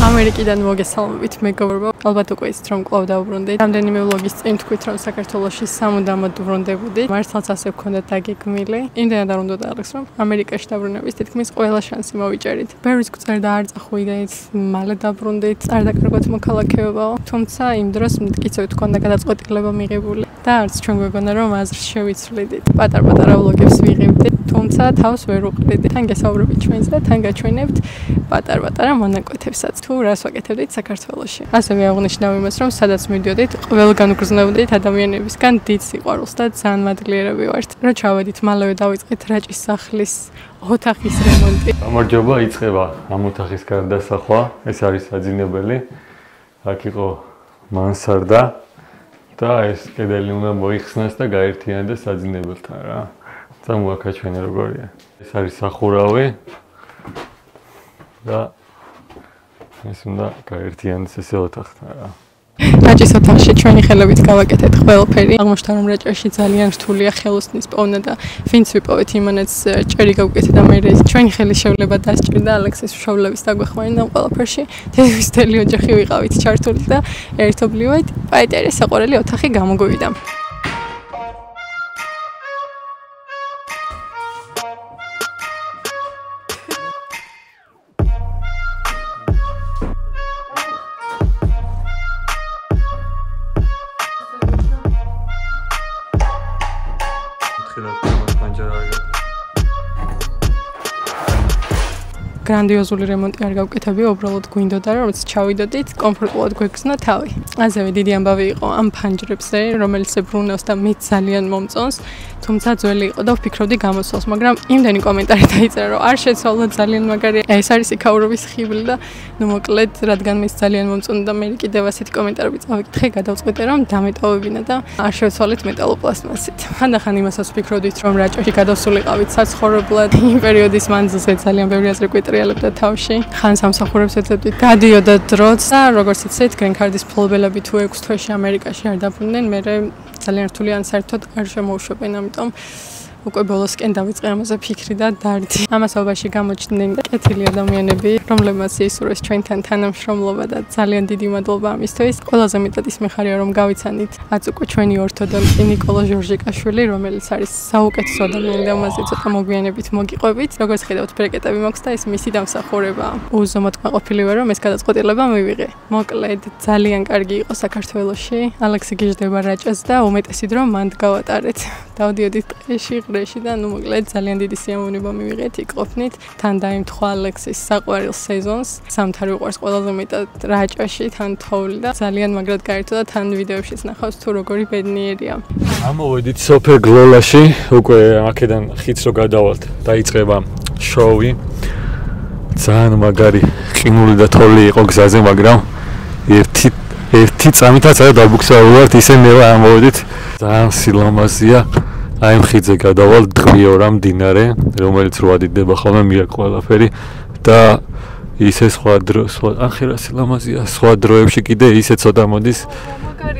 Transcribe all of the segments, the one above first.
ამერიკიდან მოგესალმებით მეგობრებო. ალბათ უკვე იცით რომ კვლავ დავბრუნდით. რამდენიმე ვლოგის წინ თქვით რომ საქართველოში სამუდამოდ ვრუნდებოდით. მართლაც ასე ვქონდათ დაგეგმილი. იმდენად არ უნდა დაალექს რომ ამერიკაში დაბრუნების თითქმის ყველა შანსი მოვიჭერით. ბევრიც გვწერდა არ წახვიდეთ, მალე დაბრუნდით, არ დაკარგვათ მოქალაქეობაო. თუმცა იმ დროს მტკიცედ ჰქონდა გადაწყვეტილება მიღებული და არც ჩვენ გვეგონა რომ აზრს შევიცვლიდით. პატარ-პატარა ვლოგებს ვიღებდით, თუმცა თავს ვერ უყრდით. თან გესაუბრებით ჩვენს და თან გაჩვენებთ პატარ-პატარა მონაკვეთებსაც. თუ რას ვაკეთებდით საქართველოში. ასევე აღნიშნავ იმას, რომ სადაც მივდიოდით, ყველგან უგრძნობდით ადამიანებისგან დიდ სიყვარულს და ძალიან მადლიერები ვართ. რომ ჩავედით, მალევე დავიწყეთ რაჭის სახლის ოთახის რემონტი. გამარჯობა, იწყება ამ ოთახის გარდასახვა. ეს არის საძინებელი. აქ იყო მანსარდა და ეს კედელი უნდა მოიხსნას და გაერთიანდეს საძინებელთან რა. წამოაქაჩვენე როგორია. ეს არის სახურავი და ეს უნდა გაერთიანდეს ესე ოთახთან რა. რაჭის ოთახში ჩვენი ხელებით გავაკეთეთ ყველაფერი. აღმოჩნდა რომ რაჭაში ძალიან რთულია ხელოსნის პოვნა და ვინც ვიპოვეთ იმანაც ჭერი გავუკეთეთ და მე ჩვენი ხელის შევლება დასჭირდა ალექსის მშობლების დაგვეხმარებიან ყველაფერში. თითქმის ოჯახი ვიყავით ჩართული და ერთობლივად პაეტერის საყვარელი ოთახი გამოგვივიდა. გრანდიოზული რემონტი არ გავკეთებია, უბრალოდ გვინდოდა რომ ჩავიდოდით, კომფორტულად გვეგრძნა თავი. ასევე დიდი ამბავი იყო ამ ფანჯრებზე, რომელიც ებრუნავს და მე ძალიან მომწონს, თუმცა ძველი იყო და ვფიქრობდი გამოსვლას, მაგრამ იმდენი კომენტარი დაიწერა, რომ არ შეცვალა ძალიან მაგარია. ეს არის იქაურობის ხიბლი და ნუ მოკლედ, რადგან მეც ძალიან მომწონდა და მე კიდევ ასეთი კომენტარები წავიკითხე, გადავწყვიტე რომ დამეტოვებინა და არ შევცვალეთ მეტალოპლასტმასით. ხანდახან იმასაც ვფიქრობდით, რომ რაჭაში გადავსულიყავით საცხოვრებლად, იმ პერიოდის მანძილზე ძალიან ბევრი აზრი გვეტრიალებდა თავში. ხან სამსახურებს ეძებდით. გადიოდა დროც და როგორც იცით, გრინ-კარდის ფლობელები თუ 6 თვეში ამერიკაში არ დაბრუნდნენ, მე ძალიან რთული ან საერთოდ არ შემოუშვებენ, ამიტომ უკვე ბოლოსკენ დავიწყე ამაზე ფიქრი და დარდი. ამასობაში გამოჩნდნენ კეთილი ადამიანები, რომლებმაც ისურვეს ჩვენთან თანამშრომლობა და ძალიან დიდი მადლობა ამისთვის. ყველაზე მეტად ის მეხარია რომ გავიცანით აც უკვე ჩვენი ორთოდონტი ნიკოლო ჟორჟიკაშვილი, რომელიც არის საუკეთესო ადამიანი და მასზე ცოტა მოგვიანებით მოგიყვებით. როგორც ხედავთ, ბრეკეტები მაქვს და ეს მისი დამსახურებაა. უზომოდ კმაყოფილი ვარ რომ ეს გადაწყვეტილება მივიღე. მოკლედ, ძალიან კარგი იყო საქართველოში. ალექსი გიждდება რაჭას და უმეტესი დრო მანდ გავატარეთ. დავდიოდით ტყეში რეში და ნუ მოკლედ ძალიან დიდი სიამოვნება მივიღეთ, იყოფნით. თან დაიმთხვა ალექსის საყვარელ სეზონს. სამთარი უყვარს ყველაზე მეტად რაჭაში, თან თოვლი და ძალიან მაგრად გაერთო და თან ვიდეოშიც ნახავს თუ როგორი ბედნიერია. ამოვედით სოფელ გლოლაში, უკვე აქედან ხიდს რო გადავალთ, დაიწყება შოუი. ძალიან მაგარი ყინული და თოვლი იყო გზაზე, მაგრამ ერთი წამითაც არა დაბუქსავართ, ისე მე ამოვედით. ძალიან სილამაზია. აი ხიდზე გადავალ დღიორა მდინარე, რომელიც რო ადიდება ხოლმე მია ყველაფერი და ისე სხვა ახერა სილამაზია, სხვა დროებში კიდე ისე ცოტა მოდის.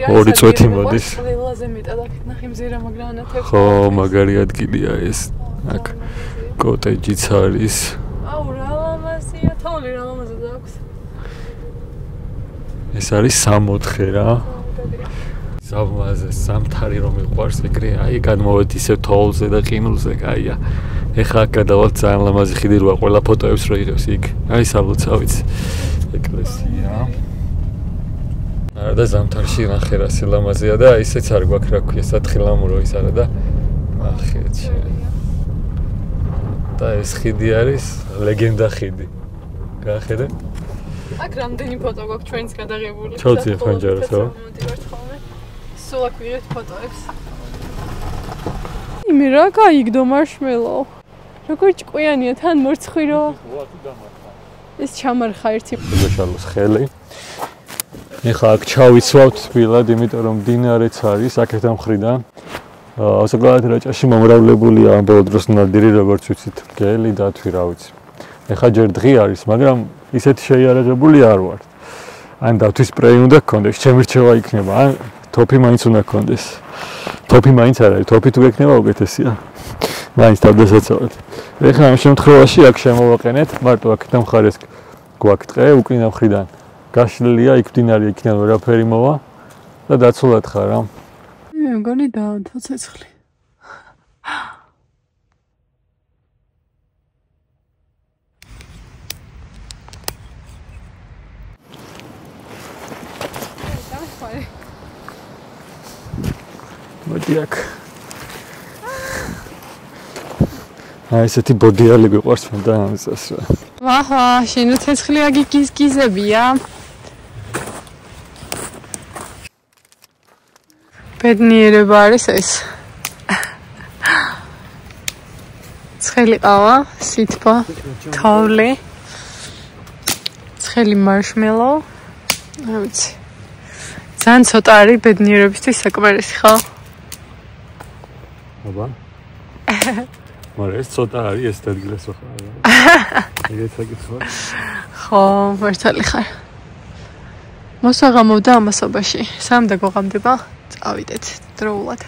ორი წვეთი მოდის. ყველაზე მეტად აქ ნახე მზირა მაგრანათებს. ხო, მაგარი ადგილია ეს. აქ კოტეჯიც არის. აუ, რა ლამაზია, თოვლი რა ლამაზად აქვს. ეს არის 64 რა. ზამაზე სამთარი რომ მიყვარს ეგრე, აი გადმოვედი ისე თოვლზე და ყინულზე, კაია. ეხლა გადავალ ძალიან ლამაზი ხიდი როა, ყველა ფოტოებს რო იღებს იქ. აი სალოცავიც ეკლესია. არა და ზამთარში ნახე რა სილამაზია და ისეც არ გვაქვს რა ქვია, სათხილამურო ის არა და ნახეთ. და ეს ხიდი არის ლეგენდა ხიდი. გაახედე? აქ რამდენი ფოტო გვაქვს ჩვენს გადაღებული. ჩავწიე ფანჯარას, ხო? სულ აქ ვიღებთ ფოტოებს. იმე რა გაიგდო მარშმელო. როგორ ჭკვიანია, თან მორცხვირო. ეს ჩამარხა ერთი. გაშალოს ხელი. ეხლა აქ ჩავიცვავთ თბილად, იმიტომ რომ მდინარეც არის აქედან მხრიდან. ზოგადად რაჭაში მომრავლებულია ამ ბოლო დროს ნადირი, როგორც ვიცით, მგელი და თვი რა ვიცი. ეხლა ჯერ დღე არის, მაგრამ ისეთი შეიარაღებული არ ვარ. ან დათვის სპრეი უნდა გქონდეს, ჩემი რჩევა იქნება, ან თოფი მაინც უნდა გქონდეს. თოფი მაინც არ არის, თოფი თუ გექნება უკეთესია. მაინც თავდასაცავად. ეხლა ამ შემთხვევაში აქ შემოვაყენეთ, მარტო აქ დამხარეს გვაქვს ტყე უკინა მხრიდან. გაშლილია იქ მდინარე იქიდან ვერაფერი მოვა და დაცულად ხარ რა. მე მგონი დაანთო ცეცხლი. მოდი აქ. აი ესეთი ბოდიალი გვიყვარს მე და ამისას რა. ვაჰა, შენ ცეცხლი აგიგიზგიზებია. ბედნიერება არის ეს. ცხელი ყავა, სითბო, თოვლი, ცხელი მარშმელო. არ ვიცი. ძალიან ცოტა არის ბედნიერებისთვის საკმარისი, ხო? აბა. მაგრამ ეს ცოტა არის ეს ადგილას ხარ. ეგეც აკითხვა. ხო, მართალი ხარ. მოსაღამოვდა ამასობაში. სამ და გოღამდება. წავიდეთ დროულად.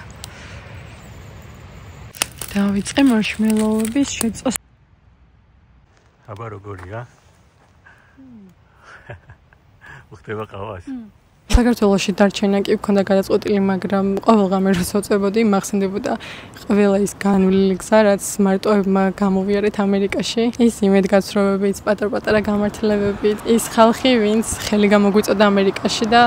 დავიწყე მარშმელოების შეწოს. აბა როგორია? უხდება ყავას. საქართველოში დარჩენა კი მქონდა გადაწყვეტილი, მაგრამ ყოველდღე როცა წვებოდი, მახსენდებოდა ყველა ის განვლილი გზა, რაც მარტოებმა გამოვიარეთ ამერიკაში. ის იმედგაცრუებებით, პატარ-პატარა გამართლებებით, ის ხალხი, ვინც ხელი გამოგვიწოდა ამერიკაში და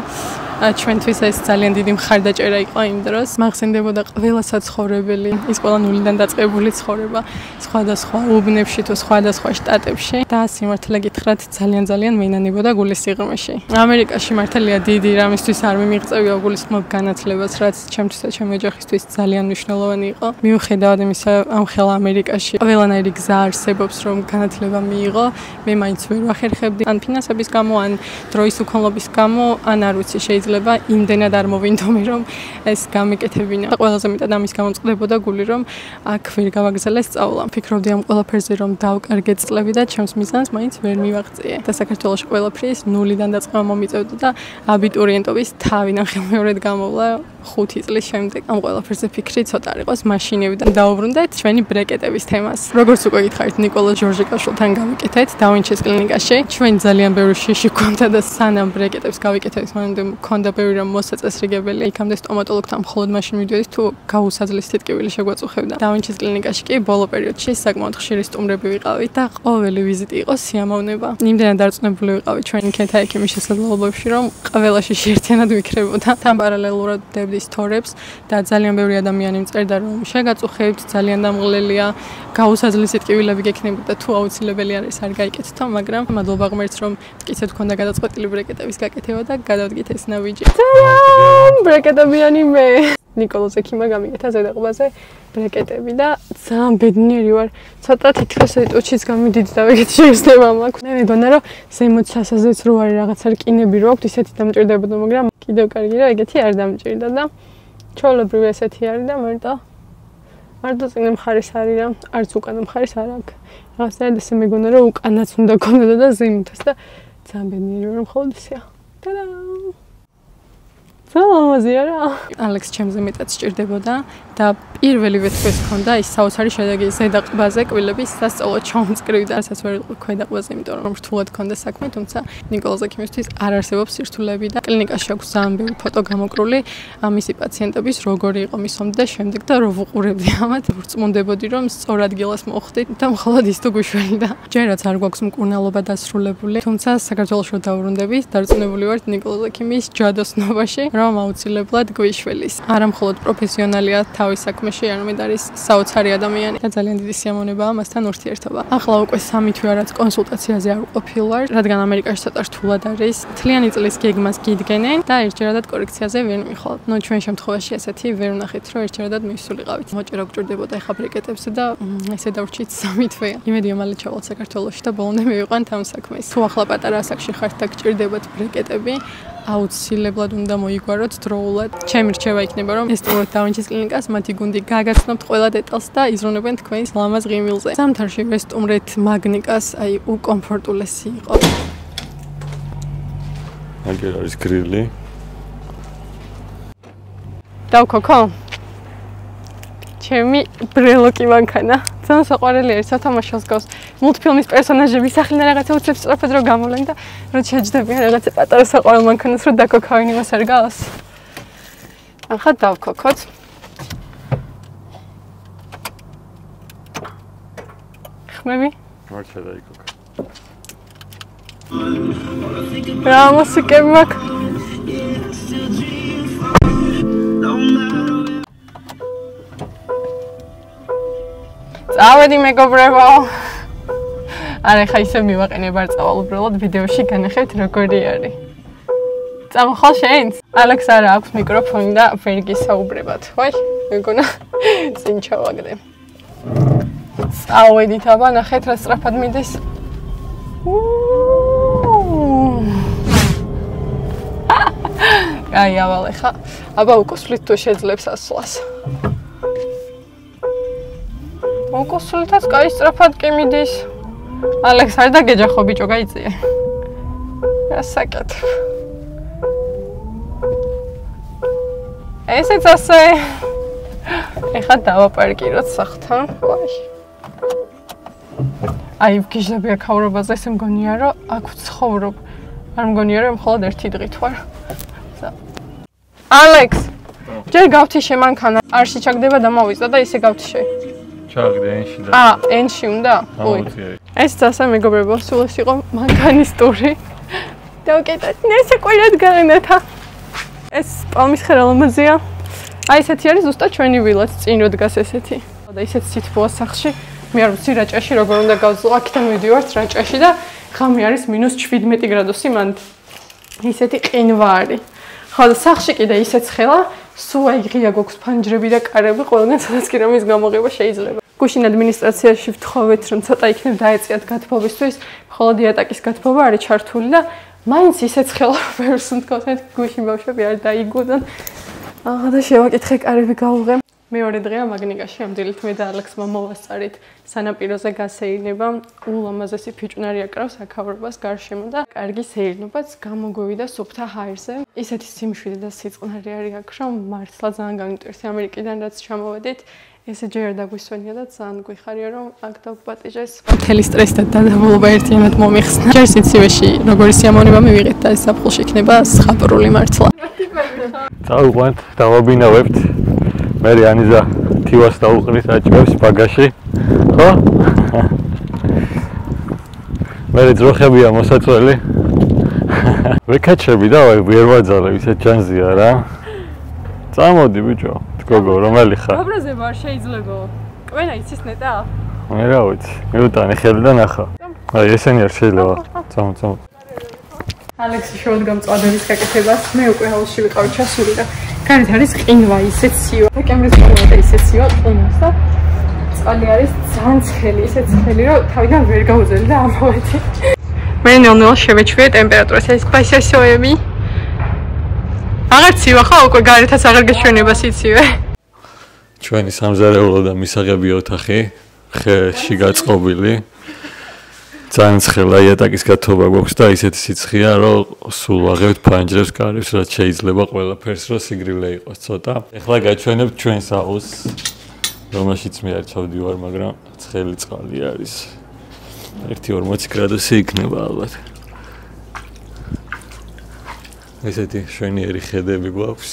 ჩვენთვის ეს ძალიან დიდი მხარდაჭერა იყო იმ დროს. მახსენდებოდა ყველა საცხოვრებელი, ის ყველა ნულიდან დაწყებული ცხოვრება, სხვადასხვა უბნებში თუ სხვადასხვა შტატებში და სიმართლე გითხრათ, ძალიან მეინანებოდა გულის სიღრმეში. ამერიკაში მართალია დიდი რამისთვის არ მიმიღწევია გულისხმობ განათლებას, რაც ჩემთვის და ჩემი ოჯახისთვის ძალიან მნიშვნელოვანი იყო. მიუხედავად იმისა, ამ ხელ ამერიკაში ყველანაირი გზა არსებობს, რომ განათლება მიიღო, მე მაინც ვერ ვახერხებდი ან ფინანსების გამო, ან დროის უქონლობის გამო, ან არ ვიცი, შეიძლება იმდენად არ მოვინდომი, რომ ეს გამეკეთებინა. ყველაზე მეტად ამის გამო წყდებოდა გული, რომ აქ ვერ გავაგზავნე სწავლა. ფიქრობდი ამ ყველაფერზე, რომ დავკარგე წლები და ჩემს მიზანს მაინც ვერ მივაღწიე. და საქართველოში ყველაფრის ნულიდან დაწყება მომიწევდა და აბიტურიენტობის თავი ნახევარად გამოვლა 5 წლის შემდეგ. ამ ყველაფერზე ფიქრი ცოტა არ იყოს მაშინებიდან. დაუბრუნდეთ ჩვენი ბრეკეტების თემას. როგორც უკვე გითხარით, ნიკოლოზ ჯორჟიკაშვილთან გავიკეთეთ დავინჩის კლინიკაში. ჩვენ ძალიან ბევრი შიში გვქონდა და სანამ ბრეკეტებს გავიკეთეთ, მანამდე მქონდა ბევრი რამ მოსაწესრიგებელი. იქამდე სტომატოლოგთან მხოლოდ მაშინ მივიდოდით, თუ გაუსაძლისი თითკივილი შეგვაწუხებდა. დავინჩის კლინიკაში კი ბოლო პერიოდში საკმაოდ ხშირი სტუმრები ვიყავით და ყოველი ვიზიტი იყო სიამოვნება. იმდენად დარწმუნებული ვიყავით ჩვენი ქეთა ექიმის შესაძლებლობებში, რომ ყველა შიში ერთიანად ვიქრებოდა. თან პარალელურად დებდი სტორებს და ძალიან ბევრი ადამიანი მწერდა, რომ შეგაწუხებთ, ძალიან დამღლელია, გაუსაძლისი ტკივილები გექნებოდა, თუ აუცილებელი არის არ გაიკეთთო, მაგრამ მადლობა ღმერთს, რომ მტკიცედ გქონდა გადაწყვეტილი ბრეკეტების გაკეთება და გადავდგით ეს ნაბიჯი. ბრეკეტებიანი მე. ნიკოლოზ ექიმა გამიკეთა ზედაყბაზე ბრეკეტები და ძალიან ბედნიერი ვარ. ცოტა თითქოს ეტოჩიც გამიდიდი და ეგეთი შეესწება მაქვს. მე მეგონა, რომ ზემოთ სასაზეც რო არის რაღაცა რკინები რო აქვს, ისეთი დამჭირდებოდა, მაგრამ კიდევ კარგი რა, ეგეთი არ დამჭირდა და ჩვეულებრივი ესეთი არის და მარტო წინა მხარეს არის რა, არც უკანა მხარეს არ აქვს. რაღაცნაირად ესე მეგონა, რომ უკანაც უნდა გქონოდა და ზემოთაც და ძალიან ბედნიერი ვარ, რომ მხოლოდ ისეა. ტადა! ამაზია რა. ალექს ჩემზე მეტად სჭირდებოდა და პირველივე თვეს ჰქონდა ის საოცარი შედეგი ზედაყბაზე კბილების სასწავლო ჩამწკრივდა, რასაც ვერ იყო ქვედაყბაზე, იმიტომ რომ რთულად ჰქონდა საქმე, თუმცა ნიკოლოზ ექიმისთვის არ არსებობს სირთულეები და კლინიკაში აქვს ძალიან ბევრი ფოტო გამოკრული ამისი პაციენტების როგორი იყო მისომდი და შემდეგ და რო ვუყურებდი ამათ, ვწმუნდებოდი რომ სწორ ადგილას მოხვდით და მხოლოდ ის თუ გვიშველი და ჯერაც არ გვაქვს მკურნალობა დასრულებული, თუმცა საქართველოს დავრუნდებით, დარწმუნებული ვართ ნიკოლოზ ექიმის ჯადოსნობაში, რომ აუცილებლად გვიშველის. არა მხოლოდ პროფესიონალია თავის საქმეში, არამედ არის საოცარი ადამიანი და ძალიან დიდი სიამოვნებაა მასთან ურთიერთობა. ახლა უკვე 3 თვეა რაც კონსულტაციაზე არ ვყოფილ ვარ, რადგან ამერიკაში ცოტა რთულად არის. მთლიანი წლის გეგმას გიდგენენ და ერთჯერადად კორექციაზე ვერ მივიხვალ. ნუ ჩვენ შემთხვევაში ესეთი ვერ ვნახეთ, რომ ერთჯერადად მივსულიყავით. მოჭერა გჭირდებოდა ეხა ბრეკეტებზე და ესე დავრჩით 3 თვეა. იმედია მალე ჩავალ საქართველოში და ბოლომდე მივიყვანთ ამ საქმეს. თუ ახლა პატარა ასაკში ხართ და გჭირდებათ ბრეკეტები, აუცილებლად უნდა მოიგვაროთ დროულად. ჩემი რჩევა იქნება, რომ ესწრებოთ დავინჩის კლინიკას, მათი გუნდი გაგაცნობთ ყველა დეტალს და იზრუნებენ თქვენს ლამაზ ღიმილზე. ზამთარში ესტუმრეთ მაგნიკას, აი უკომფორტულესი იყო. აგერ არის გრილი. დავქოქო? ჩემი ბრელოკი მანქანა. ძალიან საყვარელია, ერთ სათამაშოს გავს. მულტფილმის პერსონაჟები სახლიდან რაღაცა უცებ სწრაფად რო გამოვლენ და რო შეჯდებიან რაღაცა პატარა საყვარელ მანქანას რო დაკოქავენ იმას არ გავს. ახლა დავქოქოთ. ხმები? მარჩა დაიკოქა. რა მუსიკები მაქვს? წავედი მეგობრებო. არა, ხა ისე მივაყენებ არ წავალ უბრალოდ ვიდეოში განახეთ როგორი არის. წამოხვალ შენც? ალექს არა აქვს მიკროფონი და ვერ გისაუბრებათ. ვაი, მეგონა წინ ჩავაგდე. წავედით აბა, ნახეთ რა სწრაფად მიდის. აი, ავალე ხა. აბა უკოსვლით თუ შეძლებს ასვლას. უკოსვლითაც კაი სწრაფად კი მიდის. ალექს არ დაგეჯახო ბიჭო, გაიწიე. ასაკეთებ. ესეც ასე. ეხლა დავაპარკიროთ სახლთან. ვაი. აი, ვგიჟდები აქაურობაზე, ესე მგონია, რომ აქ ვცხოვრობ. არ მგონია, რომ მხოლოდ ერთი დღით ვარ. ალექს, ჯერ გავთიშე მანქანა. არ შეჩაგდება და მოვიზდა და ისე გავთიშე. ჩაგდე ენში და. ენში უნდა? ой. ეს ასე მეგობრებო, სულ ეს იყო მანქანის ტური. დავკეტეთ, ესე ყვირად გაენათა. ეს პალმის ხერალამაზია. აი ესეთი არის ზუსტად ჩვენი ვილაც, წინ რო დგას ესეთი. და ისეთ სითბოა სახლში. მე არ ვიცი რაჭაში როგორ უნდა გავძლო. აქიდან მივდივართ რაჭაში და ღამე არის -17 გრადუსი, მან ისეთი ყინვა არის. ხო და სახლში კიდე ისე ცხელა, სულ აი ღია გვაქვს ფანჯრები და კარები, ყველგან სადაც კი რომის გამოღება შეიძლება. გუშინ ადმინისტრაციაში ვთხოვეთ, რომ ცოტა იქნებ დაეწიათ გათბობისთვის, მხოლოდ იატაკის გათბობა არის ჩართული და მაინც ისე ცხელა ვერს თქოსეთ, გუშინ ბავშვები არ დაიგუდან. ახლა და შევაკითხე კარები გავუღე. მეორე დღეა მაგნიკაში, ამდილით მე და ალექსმა მოვასწარით სანაპიროზე გასეირნება, ულამაზესი ფიჭვნარი აკრავს აქაურობას გარშემო და კარგი სეირნობაც გამოგვივიდა სუფთა ჰაერზე. ისეთი სიმშვიდე და სიწყნარი არის აქ, რომ მართლა ძალიან გამიმტვირთი ამერიკიდან რაც ჩამოვედით. ესე ჯერ დაგვისვენია და ძალიან გვიხარია, რომ აქ დაგვპატიჟეს. მთელი სტრესი და დადაბულობა ერთიანად მომიხსნა. ჯერ სიცივეში როგორი სიამოვნება მივიღეთ და ეს საფხულში იქნება სხაპრული მართლა. წავიყვანთ, დავაბინავებთ. მე ანიზა თივას დაუყრის აჭრებს ბაგაჟში. ხო? მე ძროხებია მოსაწველი. ვეკაჩები და ვერ ვაძალებ, ისე ჩანზია რა. წამოდი ბიჭო, გოგო, რომელი ხარ? აბრაზება არ შეიძლება. კვენა იცის ნეტა? მე რა ვიცი, მიუტანი ხელი და ნახა. აი ესენი არ შეიძლება. წამო. ალექსი შეუდგა მწვადების გაკეთებას. მე უკვე ჰაუსში ვიყავ ჩასული და გარეთ არის ყინვა, ისეთ ცივა. დეკემბრის პერიოდში ისეთ ცივა ყინავს და წყალი არის ძალიან ცხელი, ისეთ ცხელი, რომ თავიდან ვერ გავუძელი და ამოვედი. მე ნელ-ნელა შევეჩვიე ტემპერატურას, ეს ბაისესოები. აღარ ცივა ხო, უკვე გარეთაც აღარ გაჩვენება სიცივე. ჩვენი სამზარეულო და მისაღები ოთახი, ხეში გაწყობილი. ძალიან ცხელა იატაკის გათბობა გვაქვს და ისეთი სიცხეა, რომ სულ ვაღებთ ფანჯრებს კარებს, რაც შეიძლება ყველაფერს რო სიგრილე იყოს ცოტა. ეხლა გაჩვენებთ ჩვენს აუზს, რომელშიც მე არ ჩავდივარ, მაგრამ ცხელი წყალი არის. 1-40 გრადუსი იქნება ალბათ. ესეთი შვენიერი ხედები გვაქვს,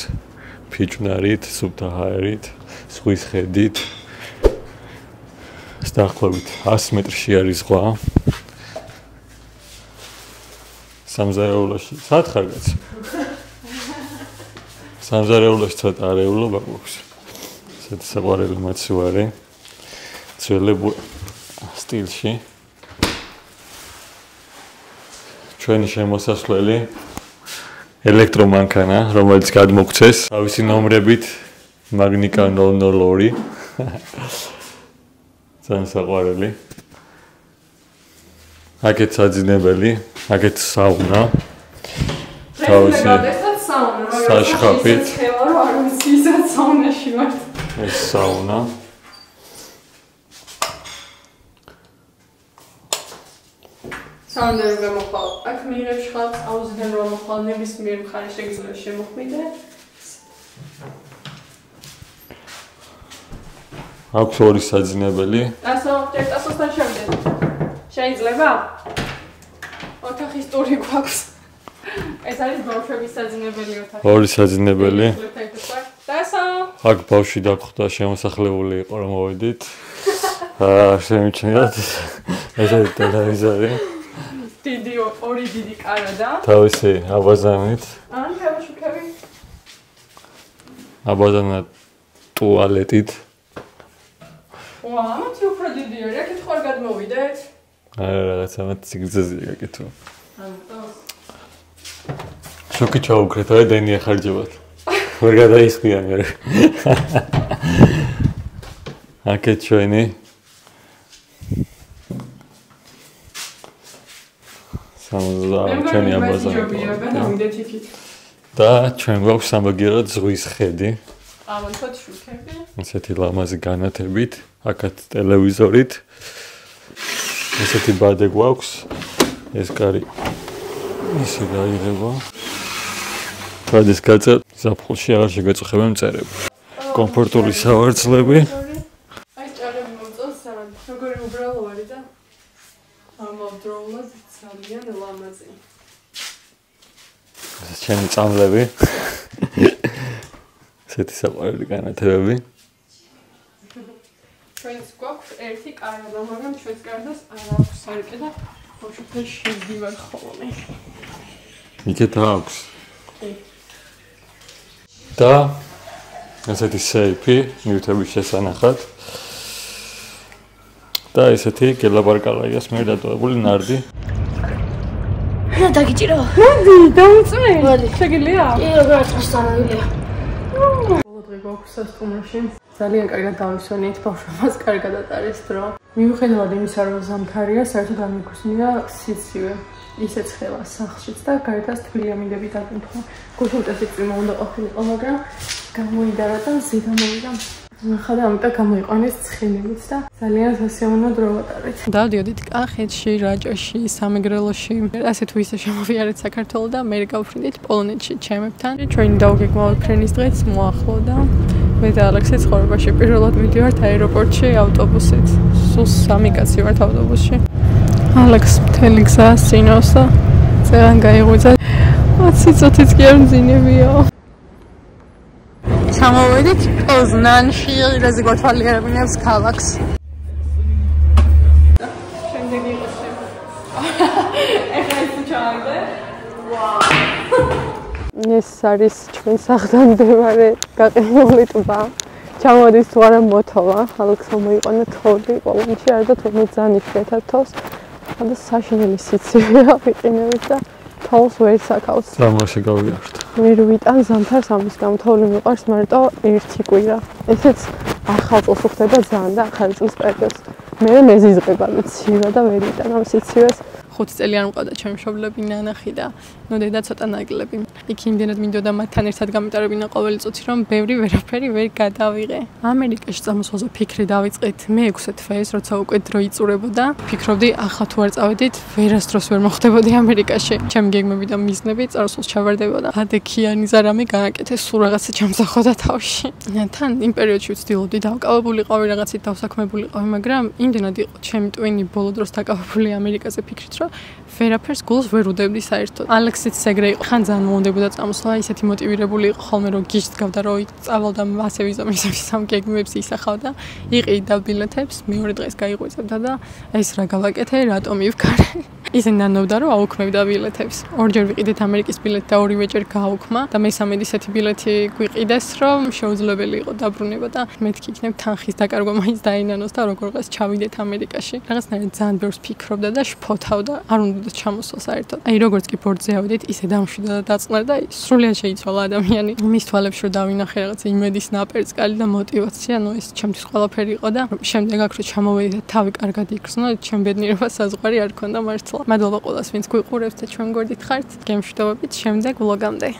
ფიჭვნარით, სუფთა ჰაერით, ზღვის ხედით. დაახლოებით 100 მეტრში არის ზღვა. სამზარეულოში სათხარ კაც. სამზარეულოში ცოტა არეულობა გვაქვს. ესეთი საყვარელი მაცივარი. ძველებუ სტილში. ჩვენი შემოსასვლელი ელექტრომანქანა, რომელიც გადმოგცეს თავისი ნომრებით მაგნიკა 002. ძალიან საყვარელი. აქეთ საძინებელი, აქეთ საუნა. თავისი საშხაპით. არ ვიცი, ისაც საუნაში ვარ. ეს საუნა. საუნდერი გამოხვალ. აქ მიიღებ შხაპს, აუზიდან რომ მოხვალ ნებისმიერ მხარე შეგიძლია შემოხვიდე. აქვს ორი საძინებელი. ასო, ჭერტასოსთან შევიდეთ. შეიძლება? ოთახის ტური გვაქვს. ეს არის ბავშვების საძინებელი ოთახი. ორი საძინებელი. დასო. აქ ბავშვი დაგხვდა, შემოსახლებული იყო, რომ მოვედით. შემიჩნიათ. ესეთი ტელევიზორი. ორი დიდი კარადა. თავისი აბაზანით. ან თავშუქები. აბაზანა ტუალეტით. ვა, ამათი უფრო დიდია, რა კითხვა არ გადმოვიდეთ? არა, რაღაცა მათ სიგრძეზეა გაკეთო. ამიტომ. შოკი ჩაუგრეთ, აი დენი ახარჯებათ. ვერ გადაისხია მე. აკეთ ჩვენი. ჩვენი აბაზანი. და ჩვენ გვაქვს სამაგიეროდ ზღვის ხედი. ამათოთ შუქები. ესეთი ლამაზი განათებით, აქაც ტელევიზორით. ესეთი ბადე გვაქვს. ეს კარი ისე გაიღება. როდის გაწევ ზაფხულში აღარ შეგაწუხებენ მწერები. კომფორტული სავარძლები. აი ჭარები მომწონს სამ. როგორი უბრალო არის და ამავდროულად ძალიან ლამაზი. ეს ჩემი წამლები. ესეთი საყვარელი განათებები. ჩვენს გვაქვს ერთი კარადა, მაგრამ ჩვენს კარადას არ აქვს სარკე და ბავშვებს შევდივარ ხოლმე. იქეთ აქვს. და ესეთი სეიფი ნივთების შესანახად. და ესეთი გელაბარკალაიას მიერ დატოვებული ნარდი. რა დაგიჭირო? მოდი, დავიწვე. მოდი. შეგიძლია? კი, როგორც მოსწავლეა. ბოლო დღე გვაქვს სასტუმროში. ძალიან კარგად დავისვენით, ბავშვებს კარგად ატარეს დრო. მიუხედავად იმისა, რომ ზამთარია, საერთოდ არ მიგხსნია სიცივე. ისეც ხელა სახლშიც და გარეთაც თბილი ამინდები დაგმთხვა. გუშინტესი წვიმა უნდა ყოფილიყო, მაგრამ გამოიდარა და ზედა მოვიდა. ხოდა ამიტომ გამოიყვანეს ცხენებიც და ძალიან სასიამოვნო დრო ვატარეთ. დავდიოდით კახეთში, რაჭაში, სამეგრელოში. ასე თუ ისე შემოვიარეთ საქართველოს და მე გავფრინდით პოლონეთში ჩემებთან. ჩვენი დაუგეგმავი ფრენის დღეც მოახლოვდა. მე და ალექსი ცხოვრებაში პირველად მივდივართ აეროპორტში ავტობუსით. სულ 3 კაცი ვართ ავტობუსში. ალექს მთელი გზა სინავს და წერან გაიღვიძა. 20 წუთიც კი არ მძინებიო. ჩამოვედით პოზნანში, რაზე გვათვალიერებინებს ქალაქს. შემდეგი იყო შენ. ეხლა ის ჩავარდე. ვაუ. ეს არის ჩვენ სახლთან მდებარე გაყინული ტბა. ჩამოვედის თუ არა მotova, ალექსმა მოიყვანა თოვლი პოლონეთში, არ და თურმე ძალიან იშვიათად თავს. და საშინელი სიცივეა ვიყინებით და თავს ვერ საკავს. სამოში გავიართ. ვერ ვიტან ზამთარს ამის გამო თოვლი მიყვარს მარტო ერთი კვირა. ესეც ახალ წელს ხდება ძალიან და ახალი წლის პერიოდს. მე მეზიზღება მცირა და ვერ ვიტან ამ სიცივეს. 5 წელი არ მყავდა ჩემი მშობლები ნანახი და ნოდედა ცოტა ნაკლები. იქ იმდენად მინდოდა მათთან ერთად გამიტარებინა ყოველი წუთი, რომ ბევრი ვერაფერი ვერ გადავიღე. ამერიკაში წამოსვლაზე ფიქრი დავიწყეთ მე 6 თვეს, როცა უკვე დრო იწურებოდა. ფიქრობდი, ახლა თუ არ წავედით, ვერასდროს ვერ მოხდებოდი ამერიკაში. ჩემი გეგმები და მიზნები წარსულს ჩავარდებოდა. ადექიანი ზარამი გააკეთე, სულ რაღაცა ჩამსახოდა თავში. თან იმ პერიოდში ვცდილობდი დავკავებულიყავი, რაღაცით დავსაქმებულიყავი, მაგრამ იმდენად იყო ჩემი ტვინი ბოლო დროს დაკავებული ამერიკაზე ფიქრით, რომ ვერაფერს გულს ვერ უდევდი საერთოდ. ალექსიც ეგრე იყო. ხან ძალიან მოუნდებოდა წამოსვლა, ისეთი მოტივირებული იყო ხოლმე, რომ გიჟდგავდა, რომ წავალდა ასე ვიზამის ამ გეგმებს ისახავდა. იყიდა ბილეთებს, მეორე დღეს გაიღვიძებდა და ეს რა გავაკეთე, რატომ მივქარე. ისინი ნანობდა, რომ აუქმებდა ბილეთებს. ორჯერ ვიყიდეთ ამერიკის ბილეთი და ორივეჯერ გააუქმა და მესამედ ისეთი ბილეთი გვიყიდეს, რომ შეუძლებელი იყო დაბრუნება და მეთქი იქნებ თანხის დაკარგვა მაინც დაინანოს და როგორღაც ჩავიდეთ ამერიკაში. რაღაცნაირად ძალიან ბევრს ფიქრობდა და შფოთავდა, არ უნდა ჩამოსვლა საერთოდ. აი როგორც კი ბორტზე ავიდით, ისე დამშვიდა და დაწყნარ და სრულიად შეიცვალა ადამიანი. მის თვალებში რომ დავინახე რაღაცა იმედის ნაპერწკალი და мотиваცია, ну ეს ჩემთვის ყველაფერი იყო და შემდეგ აქ რო ჩამოვედი და თავი კარგად იქცნო, ჩემ ბედნიერება საზღვარი არ ქონდა მართლა. მადლობა ყველას, ვინც გვიყურებს და ჩვენ გვერდით ხართ. გემშვიდობებით შემდეგ ვლოგამდე.